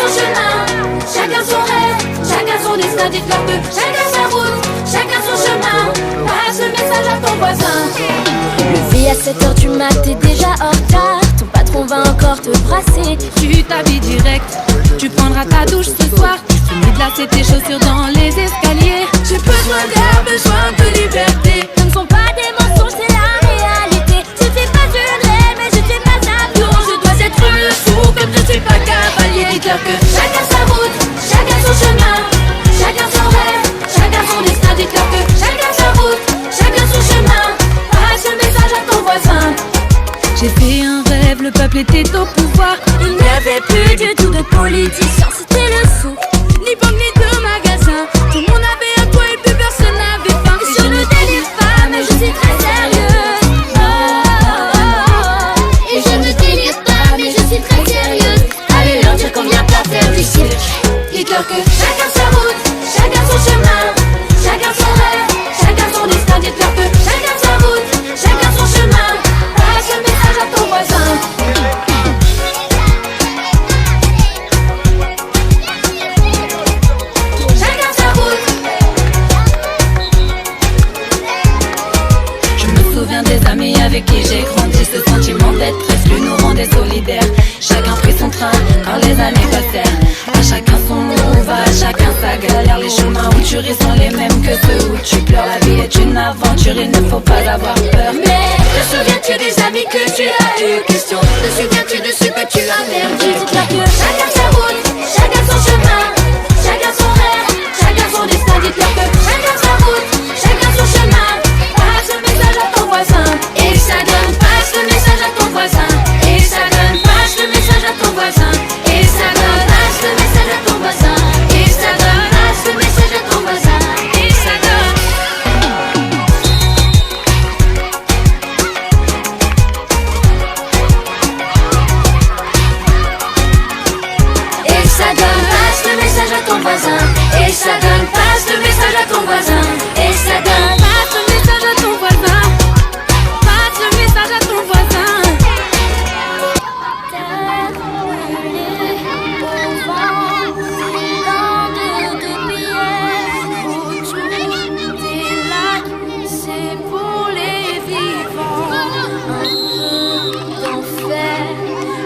son chemin, chacun son rêve, chacun son destin. Dites-leur que chacun sa route, chacun son chemin. Passe le message à ton voisin. Levé à 7h du mat, t'es déjà en retard. Ton patron va encore te brasser. Tu t'habilles direct, tu prendras ta douche ce soir. Tu mets de glacer tes chaussures dans les escaliers. J'ai besoin d'air, besoin de liberté. Ce ne sont pas des mensonges, c'est la réalité. Je fais pas une rêve, mais je fais pas ça. Non, je dois être le fou comme je ne suis pas cavalier. Dites-leur que chacun sa route, chacun son chemin, chacun son rêve, chacun son destin. Dites-leur que chacun sa route, chacun son chemin. Passe le message à ton voisin. J'ai fait un rêve, le peuple était au pouvoir. Il n'y avait plus du tout de politiciens, c'était le sou. Ni banque ni de magasin, tout le monde avait un toit et plus personne n'avait faim. Et je ne délire pas, mais je suis très sérieuse. Et je ne délire pas, mais je suis très sérieuse. Allez leur dire qu'on vient pas faire du cirque. Dites-leur que chacun sa route, chacun son chemin, chacun son rêve, chacun son destin. Dites-leur que chacun sa route, chacun son chemin. Passe le message à ton voisin. Chacun sa route. Je me souviens des amis avec qui j'ai grandi. Ce sentiment d'être presque nous rendait solidaires. Chacun prit son train quand les années passèrent. À chacun son move, à chacun sa galère. Les chemins où tu ris sont les mêmes que ceux où tu pleures. La vie est une aventure, il ne faut pas avoir peur. Mais te souviens-tu des amis que tu as eu question? Te souviens-tu de ce que tu as perdu? Dites-leur que chacun sa route, chacun son chemin, chacun son rêve, chacun son destin. Dites-leur que chacun sa route, chacun son chemin. Passe le message à ton voisin. Et ça donne, passe le message à ton voisin. Et ça donne, passe le message à ton voisin. Et ça donne, passe le message à ton voisin. Et ça donne, passe le message à ton voisin. Et ça donne. Et ça donne, passe le message à ton voisin. Et ça donne, passe le message à ton voisin. Et ça donne, Passe le message à ton voisin. Passe le message à ton voisin. Terre brûlée au vent, des landes de pierre. Autour des lacs, c'est pour les vivants. Un peu d'enfer,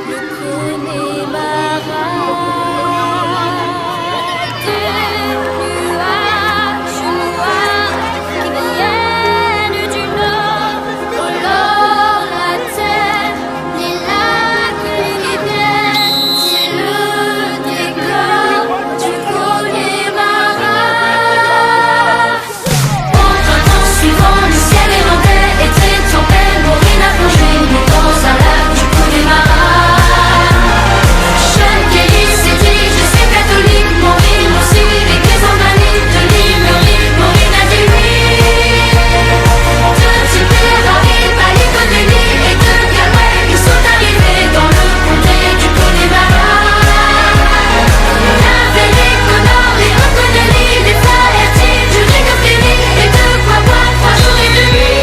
le Connemara. Des nuages noirs qui viennent du nord, colorent la terre, les lacs, les rivières. C'est le décor du Connemara. Au printemps suivant, le ciel éreintait, était en paix, Maureen a plongé dans un lac du Connemara. Sean Kelly s'est dit, je suis catholique, Maureen aussi, l'église en manie de Limerick, Maureen a dit oui. De Tipperary, Ballyconneely et de Galway, ils sont arrivés dans le comté du Connemara. On avait les Connors, les O'Connelly, les Flaherty, du Ring of Kelly et de quoi boire 3 jours et 2 nuits.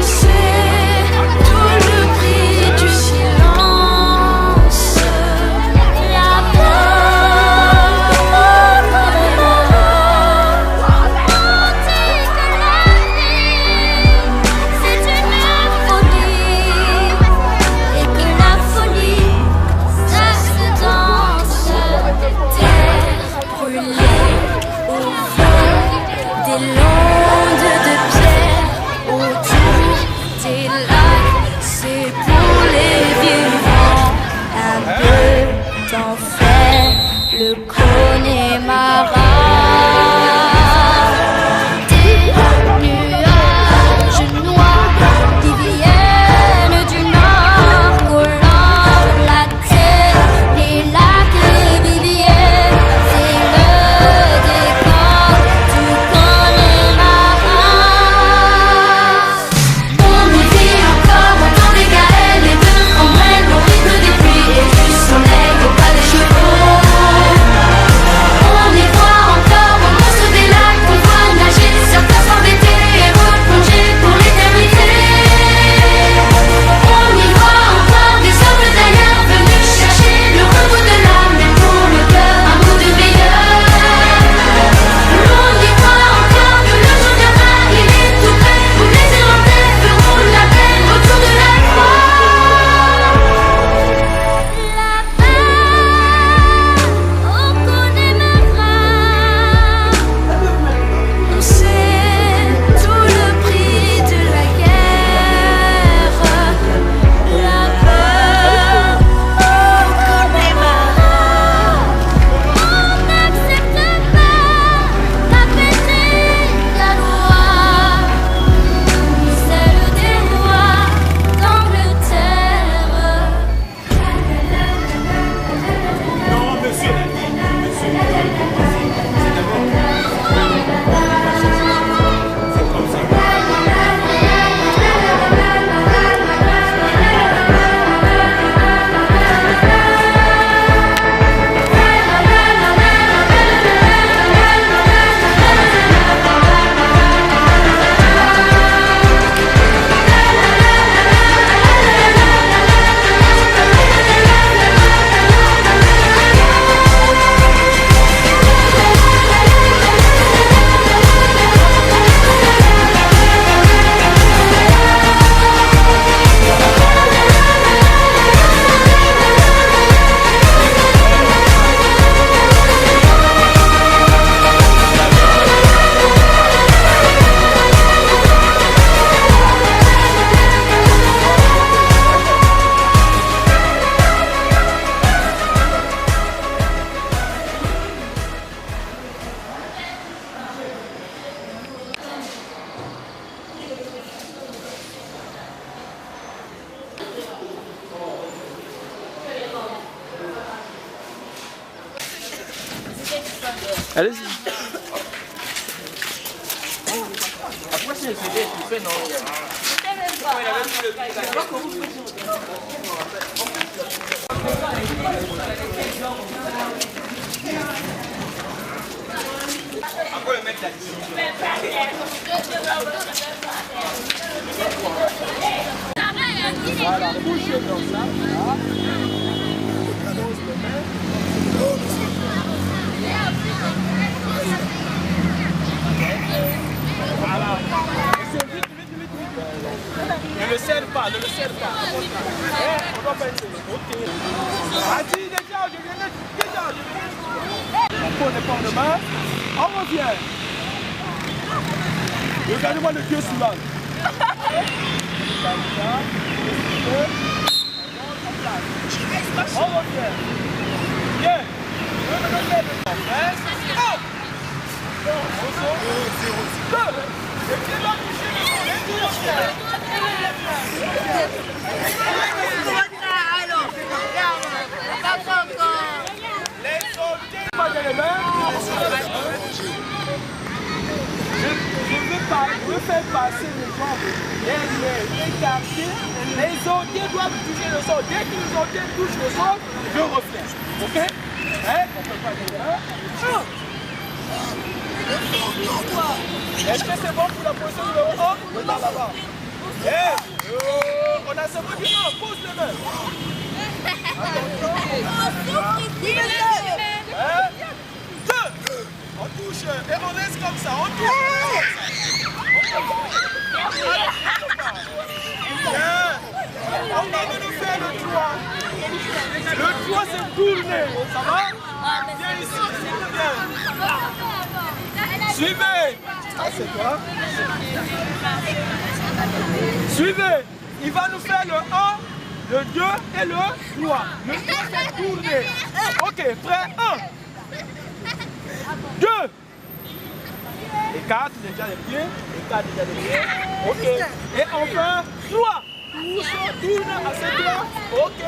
C'est tout le prix du silence. La peur, c'est une folie, et que la folie, ça se danse. Terre brûlée au vent, des landes de pierre autour des lacs, c'est pour les vivants. Un peu d'enfer, le Connemara. Des nuages noirs qui viennent du nord, collant la terre, les lacs, les rivières. C'est le décor du Connemara. On nous dit encore, entend des Gaëls et de Cromwell au rythme des pluies et du soleil, et pas des chevaux. Allez-y. Après, c'est le CD, tu fais non. Après, le mettre là-dessus. Voilà, bouchez comme ça. Voilà. Ne le serre pas, ne le serre pas. On va pas essayer. Ok. Vas-y, déjà, je viens déjà. La peau n'est pas en main. On revient. Regardez-moi le Dieu sous l'âne. On revient. Bien. Je veux faire passer les jambes derrière, écarter. Les ôtés doivent toucher le sol. Dès que les ôtés touchent le sol, je reviens. Ok? Hein? On peut pas dire. Est-ce que c'est bon pour la position numéro 1? Regarde là-bas. On a seulement du 1. Pose les mains. Attention. 2. On touche et on laisse comme ça. On touche. On va nous faire le 3. Le 3 c'est tourner. Ça va? Viens ici. Viens. Suivez. Ah, c'est toi. Suivez. Il va nous faire le 1, le 2 et le 3. Le 3 c'est tourner. Ok, prêt? 1. 2. Écarte déjà les pieds. Écarte déjà les pieds. Ok. Et enfin 3. Tourne à cette là. Ok.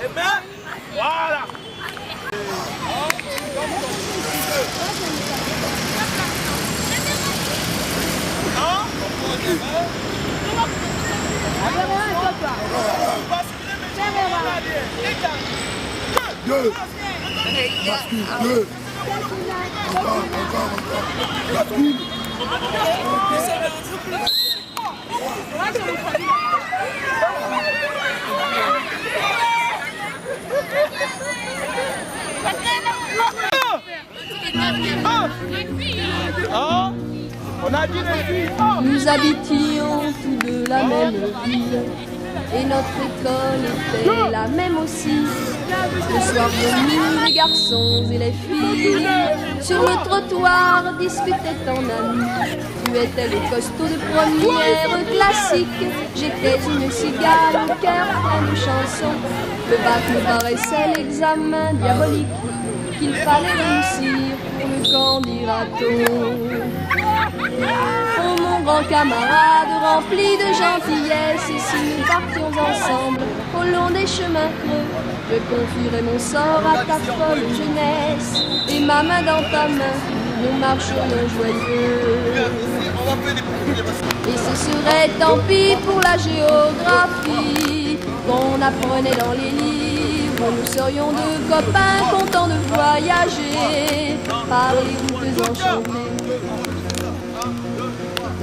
Les mains. Voilà. Deux. On a dit les filles. Nous habitions tous deux la même ville et notre école était la même aussi. Le soir venu, les garçons et les filles sur le trottoir disputaient en amis. Tu étais le costaud de première classique, j'étais une cigale au cœur plein de chansons. Le bac me paraissait l'examen diabolique qu'il fallait réussir pour le candidaton. Oh mon grand camarade rempli de gentillesse, et si nous partions ensemble au long des chemins creux, je confierais mon sort à ta folle jeunesse, et ma main dans ta main, nous marcherions joyeux. Et ce serait tant pis pour la géographie qu'on apprenait dans les livres, nous serions deux copains contents de voyager par les routes enchantées.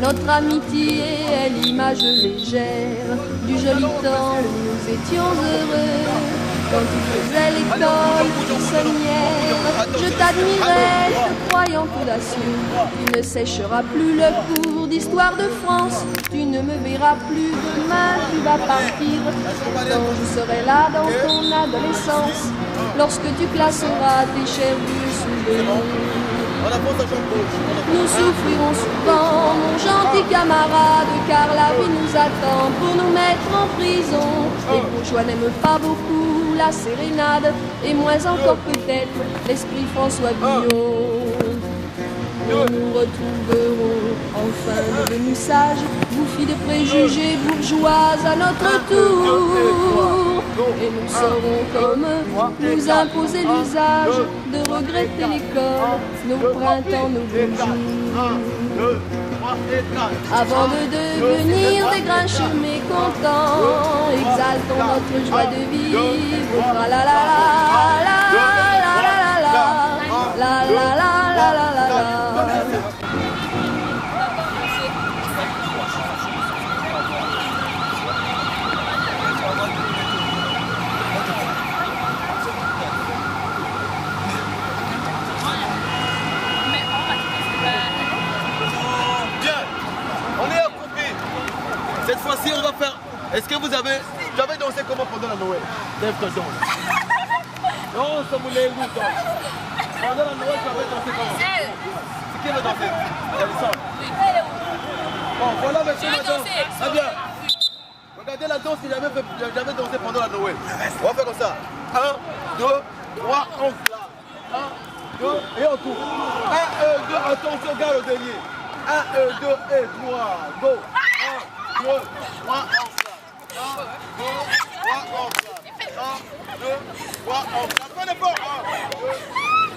Notre amitié est l'image légère du joli temps où nous étions heureux. Quand tu faisais l'école buissonnière, je t'admirais, te croyant audacieux. Tu ne sécheras plus le cours d'histoire de France, tu ne me verras plus demain, tu vas partir. Pourtant je serai là dans ton adolescence, lorsque tu classeras tes chers vieux souvenirs. Nous souffrirons souvent, mon gentil camarade, car la vie nous attend pour nous mettre en prison. Les bourgeois n'aiment pas beaucoup la sérénade, et moins encore peut-être l'esprit François Villon. Nous nous retrouverons enfin devenus sages, bouffis de préjugés bourgeois à notre tour. Et nous saurons comme eux nous imposer l'usage de regretter l'école, nos printemps, nos beaux jours. Avant de devenir des grincheux mécontents, exaltons notre joie de vivre. La la la la la la la la la la la la la la. Cette fois-ci, on va faire... Est-ce que vous avez... Tu avais dansé comment pendant la Noël? Lève ta danse. Non, ça voulait vous danser. Pendant la Noël, tu avais dansé comment? C'est qui va danser? Alison. Bon, voilà maintenant la danse. Très bien. Regardez la danse que j'avais dansé pendant la Noël. On va faire comme ça. 1, 2, 3, on clap. 1, 2, et on tourne. 1, 2, attention, regarde le dernier. 1, 2 et 3, go. 1, 2, 3, on clap. 1, 2, 3, on clap. 1, 2, 3, on clap. Prenez fort. 1, 2,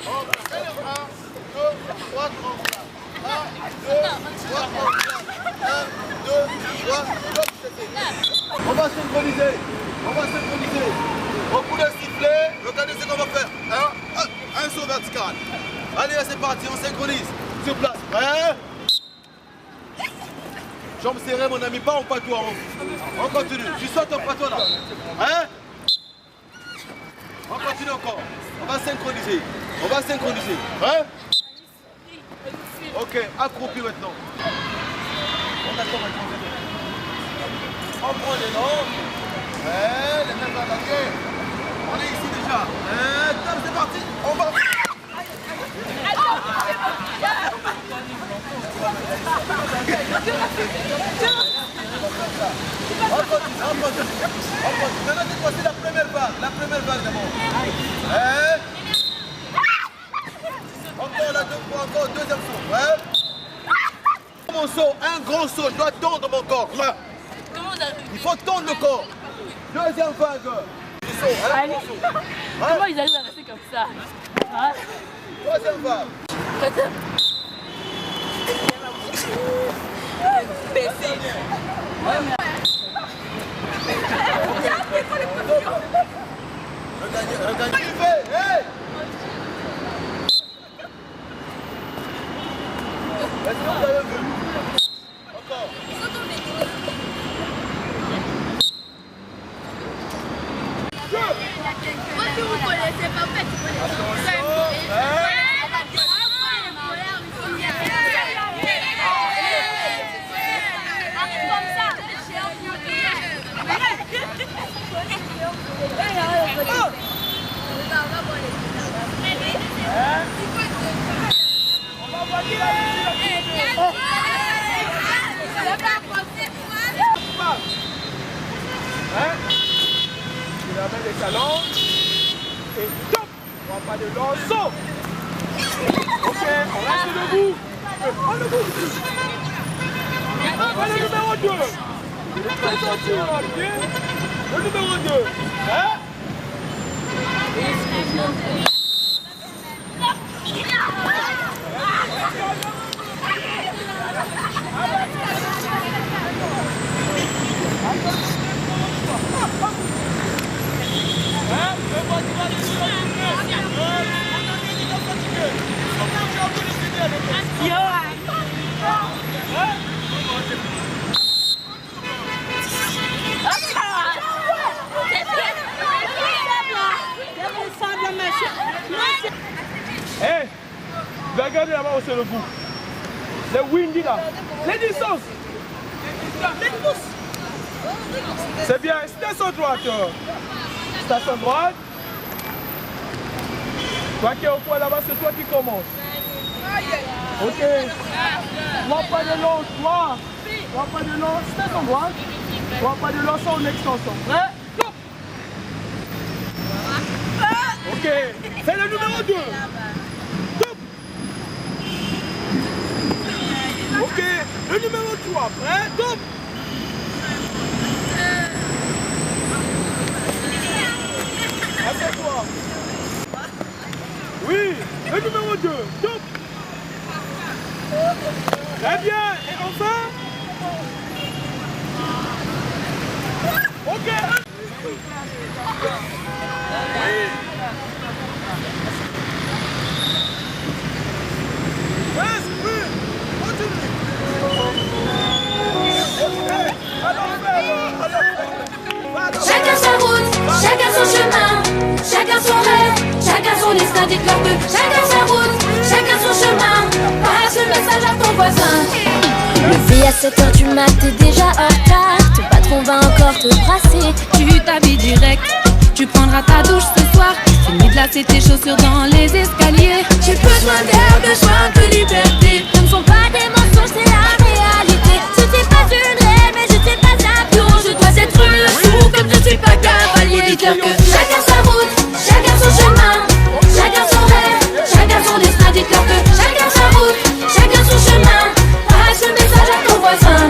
on clap. 1, 2, 3, on clap. 1, 2, 3, on clap. 1, 2, 3, stop. On va synchroniser. On va synchroniser. Au coup de sifflet, regardez ce qu'on va faire. Un saut vertical. Allez, c'est parti, on synchronise. Sur place. Prêt? Jambes serrées, mon ami, pas en patois. On continue. Tu sautes en patois là. Hein? On continue encore. On va synchroniser. On va synchroniser. Hein? Ok, accroupi maintenant. On attend maintenant. On prend les noms. Les mêmes à la guerre. On est ici déjà. Top, c'est parti. On va. Maintenant, c'est quoi? C'est la première vague. La première vague d'abord. Encore la encore deuxième saut. Mon saut, un grand saut. Je dois tendre mon corps. Là. Il faut tendre le corps. Deuxième vague. Allez. Comment ils arrivent à rester comme ça? Troisième vague. Regardez, hey! Est-ce que vous avez vu? Encore. Moi, si vous connaissez pas, en fait, vous connaissez. Il amène les talons et top. On va pas de lanceau. Ok, on reste debout. On le bouge. Le numéro 2. Le numéro 2. Hein? Hey, regardez là-bas où c'est le bout. Les windy là. Les distances. Les pouces. C'est bien. Station droite. Station droite. Toi qui es au point là-bas, c'est toi qui commences. Ok. Toi pas de long, toi pas de long, station droite. Toi pas de long, sans extension. Prêt? Top. Ok. C'est le numéro 2. Top. Ok. Le numéro 3. Prêt? Top. Le numéro 2. Donc. Très bien. Et enfin. Ok. Chacun sa route, chacun son chemin, chacun son rêve, chacun son destin, dites-leur que chacun sa route, chacun son chemin, passe le message à ton voisin. Levé à 7h du mat, t'es déjà en retard. Ton patron va encore te brasser. Tu t'habilles direct, tu prendras ta douche ce soir. Fini de lasser tes chaussures dans les escaliers. J'ai besoin d'air, besoin de liberté. Ce ne sont pas des mensonges, c'est la réalité. Je sais pas une rêve, mais je sais pas un pion. Je dois être le fou comme je suis pas cavalier. Dites-leur que chacun sa route, chacun son chemin, chacun son rêve, chacun son destin. Dites-leur que chacun sa route, chacun son chemin, passe le message à ton voisin.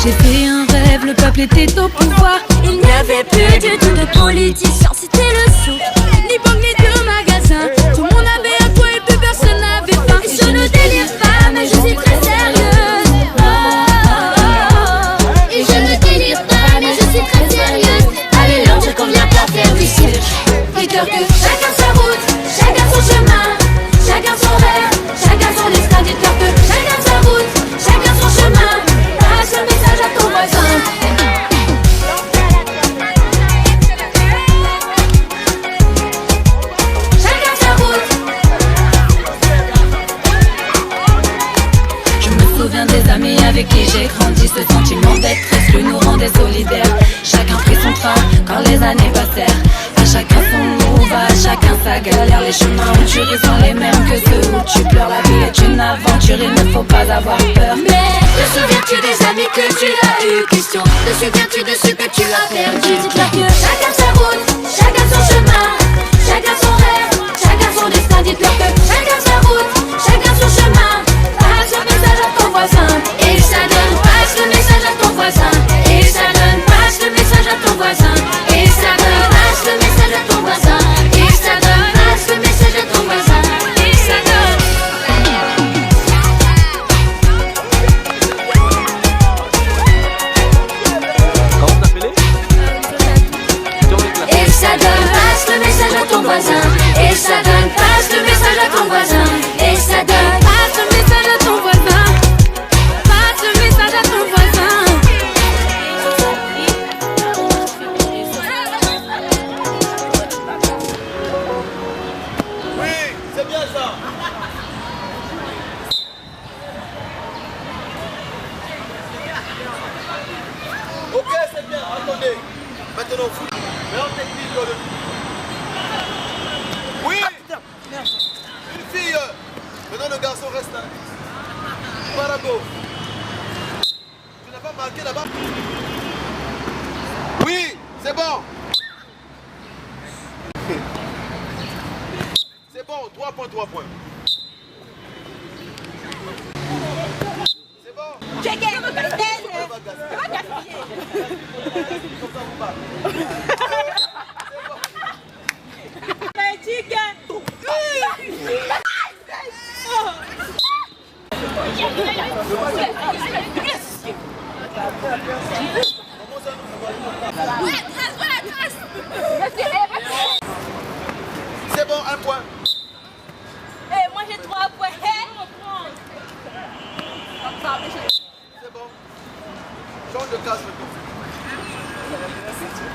J'ai fait un rêve, le peuple était au pouvoir. Il n'y avait plus du tout de politiciens, c'était le souk. Ni banque ni de magasin, tout le monde avait à quoi et plus personne n'avait faim. Je ne délire pas, mais je suis très sérieuse. Et je ne délire pas, mais je suis très sérieuse. Allez, l'heure, je conviens pas faire du cirque. Dites-leur que chacun sa route, chacun son chemin, chacun son rêve, chacun son destin. Dites-leur que chacun sa route, chacun son chemin, passe le message à ton voisin. Chacun sa route. Je me souviens des amis avec qui j'ai grandi. Ce sentiment d'être exclu nous rendait solidaires. Chacun prit son train quand les années passèrent. À chacun son move, à chacun sa galère. Les chemins où tu ris sont les mêmes que ceux où tu pleures. La vie est une aventure, il ne faut pas avoir peur. Mais te souviens-tu des amis que tu as eu question? Te souviens-tu de ce que tu as perdu? Dites-leur que chacun sa route, chacun son chemin, chacun son rêve, chacun son destin. Dites-leur que chacun sa route, chacun son chemin, passe le message à ton voisin. Et ça donne, passe le message à ton voisin. Et ça donne, passe le message à ton voisin. Et ça donne, passe le message à ton voisin. Et ça donne, passe le message à ton voisin. Et ça donne. Comment vous appelez? Et ça donne, passe le message à ton voisin. Et ça donne, passe le message à ton voisin. Et ça donne, Passe le message à ton voisin. Passe le message à ton voisin. Oui, c'est bien ça. Ok, c'est bien. Attendez. Maintenant, foot. Mais en technique, oui. Une fille. Maintenant, le garçon reste là. Parago. Tu n'as pas marqué là-bas? Oui, c'est bon. C'est bon, 3 points, 3 points. C'est bon. C'est bon, 1 point. Moi j'ai 3 points. C'est bon. Change de case maintenant.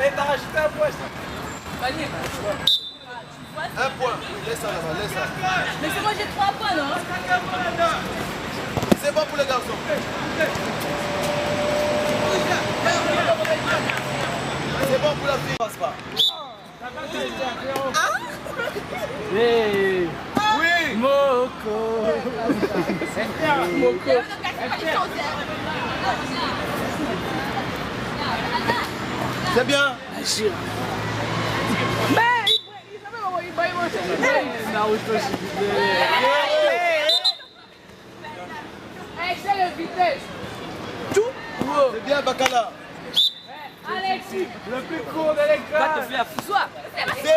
Et t'as rajouté un point. Un point. Oui, laisse ça là-bas, laisse ça. Mais c'est moi j'ai 3 points, non? C'est bon pour les garçons. C'est bon pour la fille. Passe pas. Hey. Oui. Moko. Moko. C'est bien. C'est bien, Bacala. Alexis, le plus court de l'école. Va te faire fousoir. 0.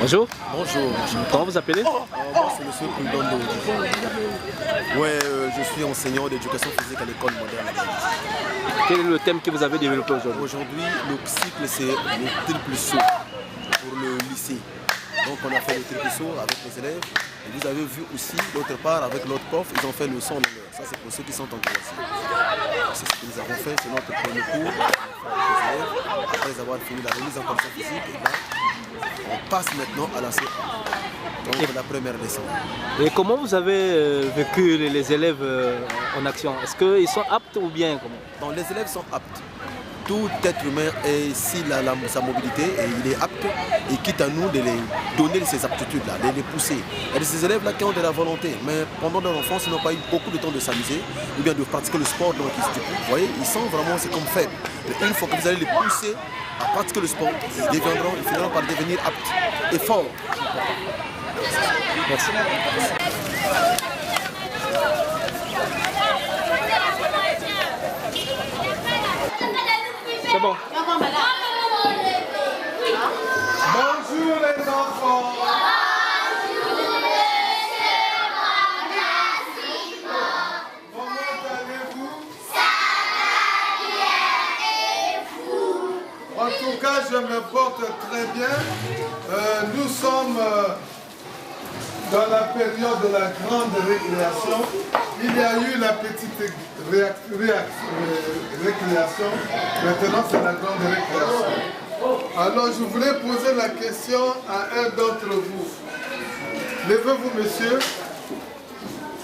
Bonjour. Bonjour. Comment vous appelez? Moi, c'est M. Koundondo. Ouais, je suis enseignant d'éducation physique à l'école moderne. Quel est le thème que vous avez développé aujourd'hui? Aujourd'hui, le cycle, c'est le triple saut pour le lycée. Donc, on a fait le triple saut avec les élèves. Et vous avez vu aussi, d'autre part, avec l'autre prof, ils ont fait le son longueur. Ça, c'est pour ceux qui sont en classe. C'est ce que nous avons fait, c'est notre premier cours avec les élèves. Après avoir fini la remise en condition physique, et là, on passe maintenant à la CA. Donc, la première leçon. Et comment vous avez vécu les élèves en action? Est-ce qu'ils sont aptes ou bien comment? Donc, les élèves sont aptes. Tout être humain, s'il a sa mobilité, et il est apte, et quitte à nous de les donner ces aptitudes-là, de les pousser. Il y a ces élèves-là qui ont de la volonté, mais pendant leur enfance, ils n'ont pas eu beaucoup de temps de s'amuser, ou bien de pratiquer le sport. Donc, vous voyez, ils sont vraiment, c'est comme faibles. Mais une fois que vous allez les pousser à pratiquer le sport, ils finiront par devenir aptes et forts. Merci. C'est bon. Bonjour les enfants. Comment allez-vous? Ça va bien et vous? En tout cas, je me porte très bien. Nous sommes dans la période de la grande récréation. Il y a eu la petite récréation. Maintenant, c'est la grande récréation. Alors, je voulais poser la question à un d'entre vous. Levez-vous, monsieur.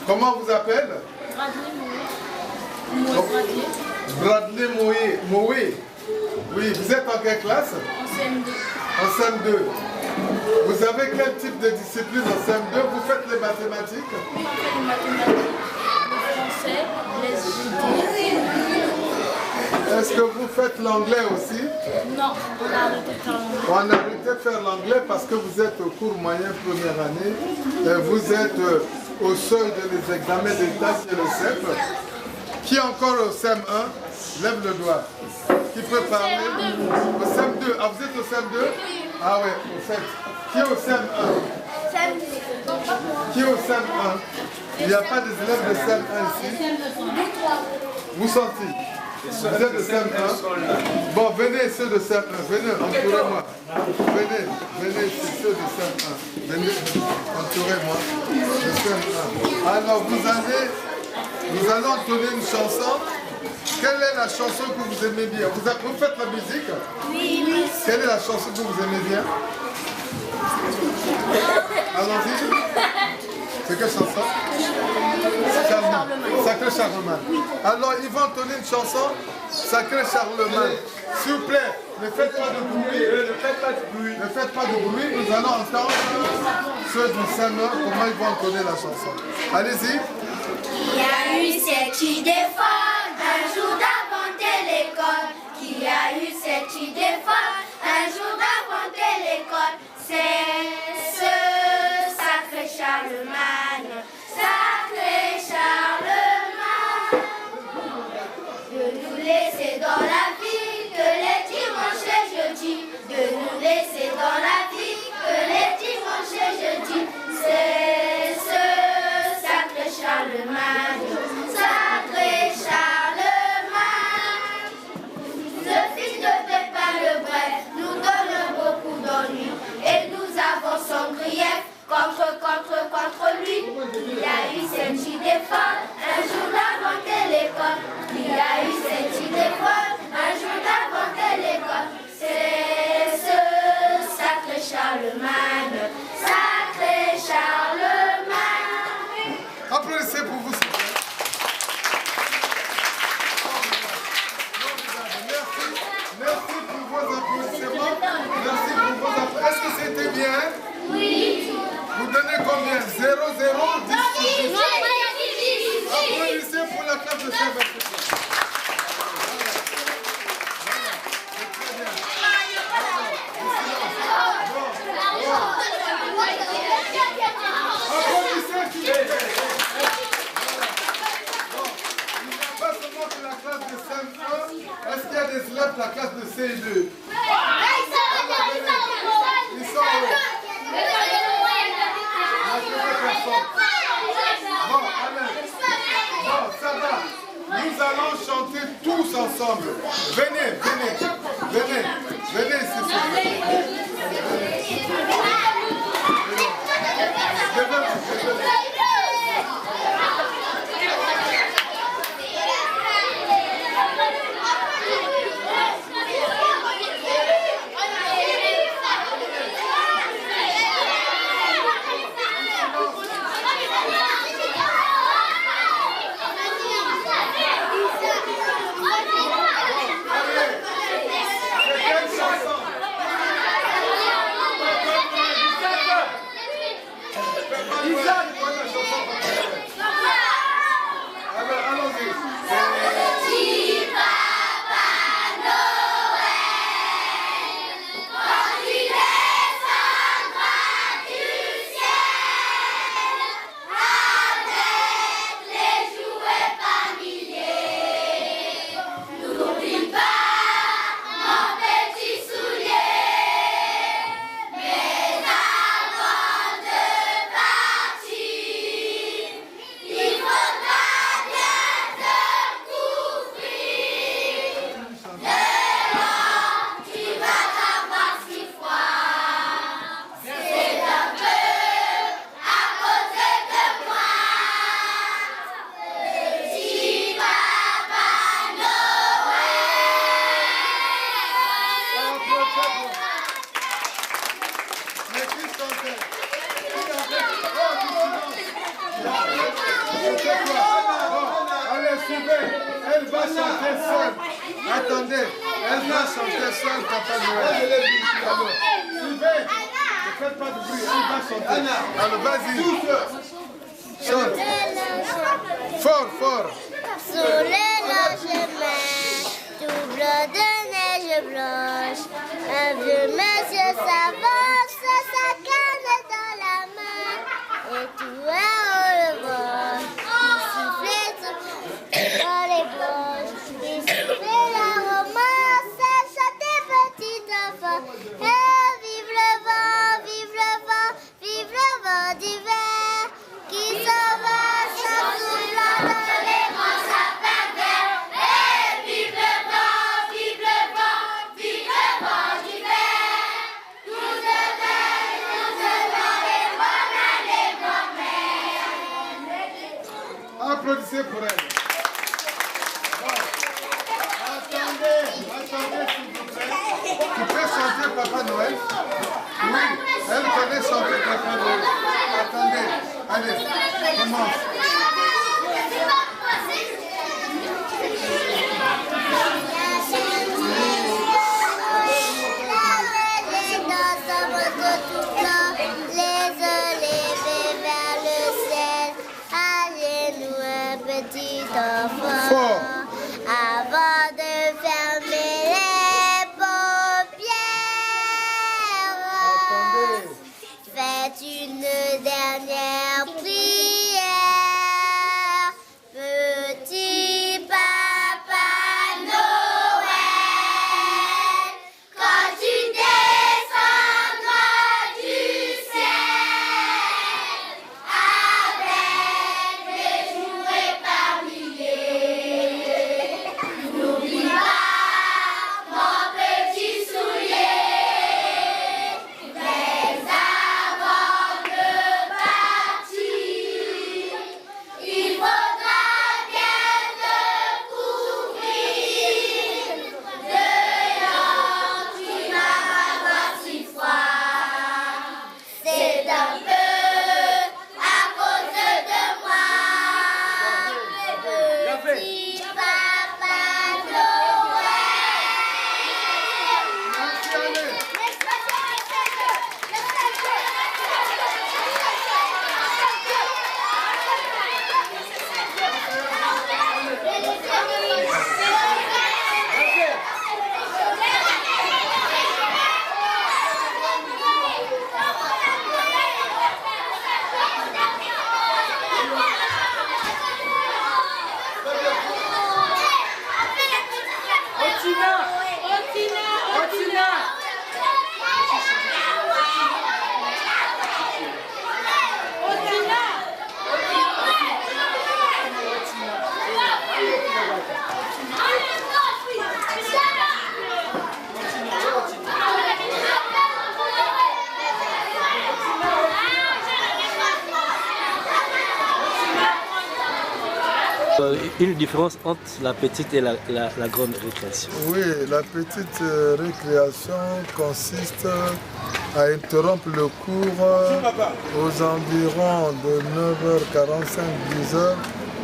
Comment vous appelez? Bradley Moé. Oui, vous êtes en quelle classe? En CM2. En CM2. Vous avez quel type de discipline en CM2? Vous faites les mathématiques? Oui, on fait les mathématiques, le français, les études. Est-ce que vous faites l'anglais aussi? Non, on a arrêté de faire l'anglais. On a arrêté de faire l'anglais parce que vous êtes au cours moyen première année. Et vous êtes au seuil des examens d'État qui est le CEP. Qui est encore au CM1? Lève le doigt. Qui peut parler? Au CM2. Ah, vous êtes au CM2? Ah ouais, au CEP. Qui est au CM1? Qui est au CM1? Il n'y a pas des élèves de CM1 ici? Vous sortez? Vous êtes de CM1? Bon, venez ceux de CM1. Venez, entourez-moi. Venez ceux de CM1. Venez, entourez-moi. De CM1. Alors, nous allons entonner une chanson. Quelle est la chanson que vous aimez bien? Vous faites la musique? Oui. Quelle est la chanson que vous aimez bien? Allons-y. C'est quelle chanson? Sacré Charlemagne. Alors, ils vont entonner une chanson, Sacré Charlemagne. S'il vous plaît, ne faites pas de bruit. Ne faites pas de bruit. Nous allons entendre ceux du Seigneur, comment ils vont entonner la chanson. Allez-y. Qui a eu cette idée folle un jour d'inventer l'école? Qui a eu cette idée folle un jour d'inventer l'école? C'est ce sacré Charlemagne, sacré Charlemagne. De nous laisser dans la vie que les dimanches et jeudis. De nous laisser dans la vie que les dimanches et jeudis. C'est ce sacré Charlemagne, sacré Charlemagne. Le fils de Pépin le Bref nous donne beaucoup d'ennuis et nous Applaudissez pour la classe de CM1. Est-ce qu'il y a des élèves de la classe de CE2? Ils sont où? Bon, allez. Bon, ça va. Nous allons chanter tous ensemble. Venez, venez, venez, venez ici. Allez, suivez. Elle va chanter seule. Attendez, elle va chanter seule, Papa Noël. Suivez. Ne faites pas de bruit, elle va chanter. Alors, vas-y. Chante. Fort, fort. Sur le chemin, double de neige blanche, un vieux monsieur s'avance, sa canne dans la main, et tout est haut le vent, il sifflait dans les branches, il sifflait la romance, chantait petit enfant, et vive le vent, vive le vent, vive le vent d'hiver, qui s'en va, s'en soufflant dans les grands sapins verts, et vive le vent, vive le vent, vive le vent d'hiver, nous devons les bonnes années, grand-mère. Applaudissez pour elle. Bon. Attendez, attendez s'il vous plaît. Tu peux chanter Papa Noël? Oui, elle connaît chanter Papa Noël. Attendez, allez, commence. Les élevés vers le ciel, à genoux un petit enfant, Fort. avant de fermer les paupières. Faites une dernière prière, petit Papa Noël, quand tu descendras du ciel, avec les jouets par milliers, n'oublie pas mon petit soulier, mais avant de partir, Une différence entre la petite et la grande récréation. Oui, la petite récréation consiste à interrompre le cours aux environs de 9h45, 10h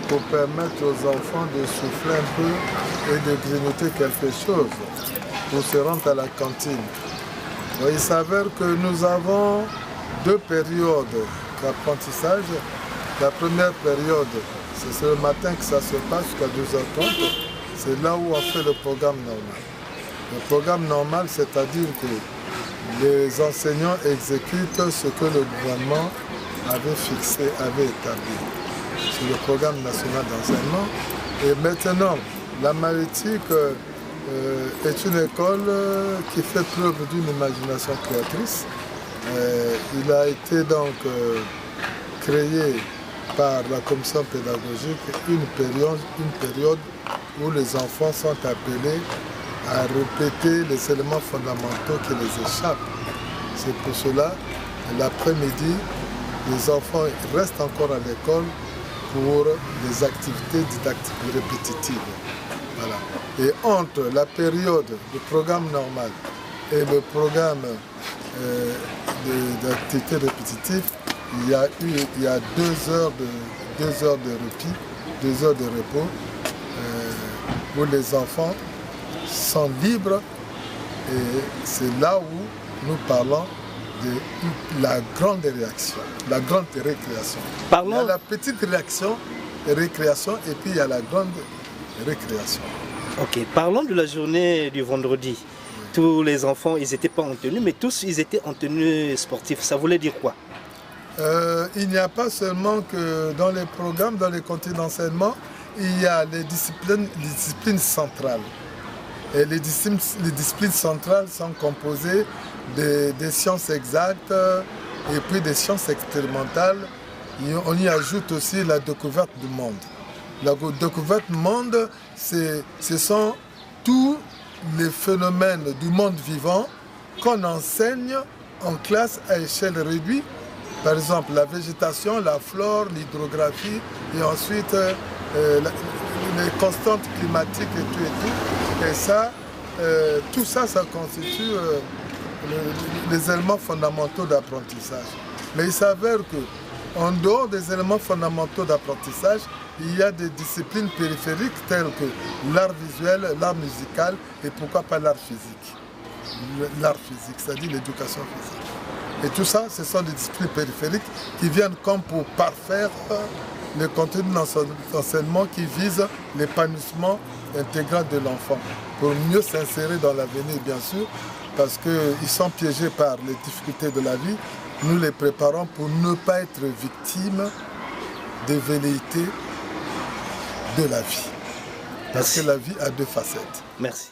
pour permettre aux enfants de souffler un peu et de grignoter quelque chose pour se rendre à la cantine. Il s'avère que nous avons 2 périodes d'apprentissage. La première période, c'est le matin que ça se passe jusqu'à 2h30. C'est là où on fait le programme normal. Le programme normal, c'est-à-dire que les enseignants exécutent ce que le gouvernement avait fixé, avait établi. C'est le programme national d'enseignement. Et maintenant, la Malétique est une école qui fait preuve d'une imagination créatrice. Il a été donc créé par la commission pédagogique une période où les enfants sont appelés à répéter les éléments fondamentaux qui les échappent. C'est pour cela, l'après-midi, les enfants restent encore à l'école pour des activités didactiques répétitives. Voilà. Et entre la période du programme normal et le programme d'activités répétitives, il y a 2 heures de répit, 2 heures de repos, où les enfants sont libres, et c'est là où nous parlons de la grande réaction, la grande récréation. Il y a la petite réaction, récréation, et puis il y a la grande récréation. Ok, parlons de la journée du vendredi. Tous les enfants, ils n'étaient pas en tenue, mais tous, ils étaient en tenue sportive. Ça voulait dire quoi? Il n'y a pas seulement que dans les programmes, dans les contenus d'enseignement, il y a les disciplines centrales. Et les disciplines centrales sont composées des sciences exactes et puis des sciences expérimentales. Et on y ajoute aussi la découverte du monde. La découverte du monde, ce sont tous les phénomènes du monde vivant qu'on enseigne en classe à échelle réduite. Par exemple, la végétation, la flore, l'hydrographie, et ensuite les constantes climatiques et tout. Et ça, tout ça, ça constitue les éléments fondamentaux d'apprentissage. Mais il s'avère qu'en dehors des éléments fondamentaux d'apprentissage, il y a des disciplines périphériques telles que l'art visuel, l'art musical et pourquoi pas l'art physique. L'art physique, c'est-à-dire l'éducation physique. Et tout ça, ce sont des disciplines périphériques qui viennent comme pour parfaire le contenu d'enseignement qui vise l'épanouissement intégral de l'enfant, pour mieux s'insérer dans l'avenir, bien sûr, parce qu'ils sont piégés par les difficultés de la vie. Nous les préparons pour ne pas être victimes des velléités de la vie. Parce que la vie a 2 facettes. Merci.